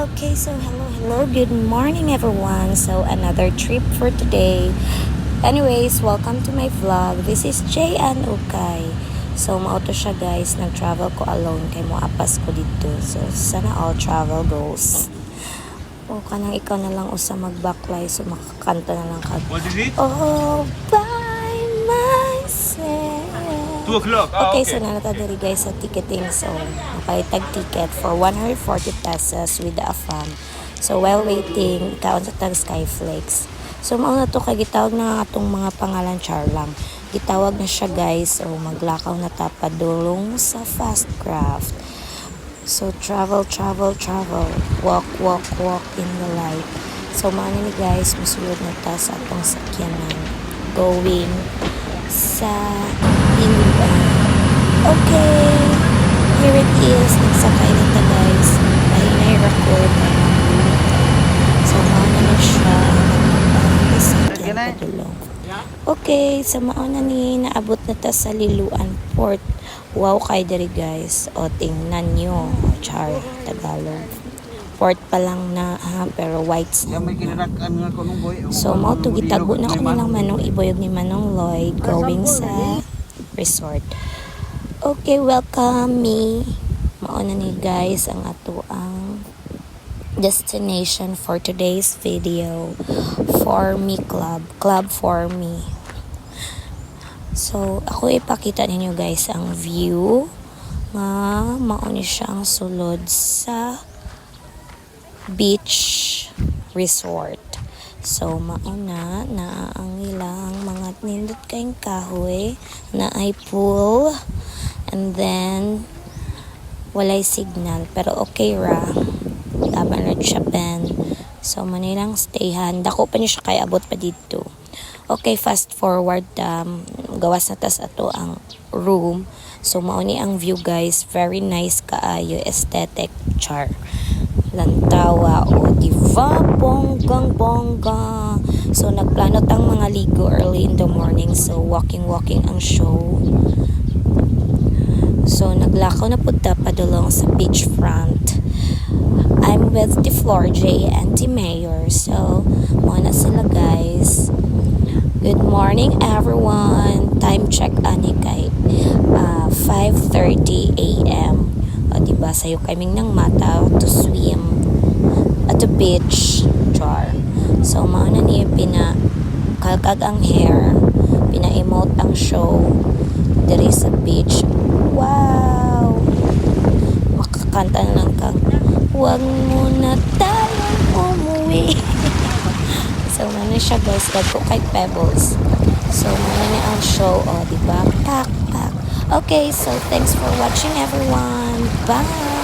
Okay, so hello, good morning everyone. So another trip for today. Anyways, welcome to my vlog. This is Jay and Ukay. So mauto siya guys, nag-travel ko alone kay mo apas ko dito. So sana all travel goes. O kanang ikaw na lang usa mag-backlay so makakanta na lang ka. What is it? Oh, by myself. 2 o'clock. Okay, so nalata diri guys sa ticketing. So, napalitag ticket for 140 pesos with the AFAM. So, while waiting, kaon sa tag Skyflakes. So, mauna to kay gitawag na atong mga pangalan char lang. Gitawag na siya guys. So, maglakaw na ta padulong sa Fastcraft. So, travel. Walk in the light. So, maana ni guys, musulod na ta sa atong sakyanan. Going sa Iluan. Okay, here it is. Nagsakay na ta guys. Ay na-record. So, mauna na siya. Sakyan padulong. Okay, sa mauna ni naabot na ta sa Liloan Port. Wow kay diri guys. O tingnan nyo. Char, Tagalog. Port pa lang na ha, pero whites na. So, mo to gitago na ko nilang Manong Iboyog ni Manong Lloyd going sa resort. Okay, welcome me. Mauna ni guys ang ato ang destination for today's video. For Me Club for Me. So, ako ipakita ninyo guys ang view nga mauni siya ang sulod sa beach resort. So, mauna na ang ilang mga nindot kayong kahoy na ay pool and then walay signal pero okay ra laban red siya pen. So, manilang stayhan dako pa niyo siya kay abot pa dito. Okay, fast forward gawas na tas ato ang room. So, mauni ang view guys, very nice kaayo, aesthetic char. Lantawa o diva bonggang. So nagplano tang mga ligo early in the morning. So walking ang show. So naglakaw na punta padulong sa beachfront. I'm with the Floor J and the Mayor. So muna sila guys. Good morning everyone. Time check ani kay 5:30 a.m. O diba sayo kaming ng mata to swim at the beach char. So mauna niya pinakalkag ang hair, pina-emote ang show diri sa beach. Wow, makakanta na lang kang huwag muna tayong umuwi. So mauna siya guys, dagko kay Pebbles. So mauna niya ang show, o diba, pak. Okay, so thanks for watching everyone. Bye!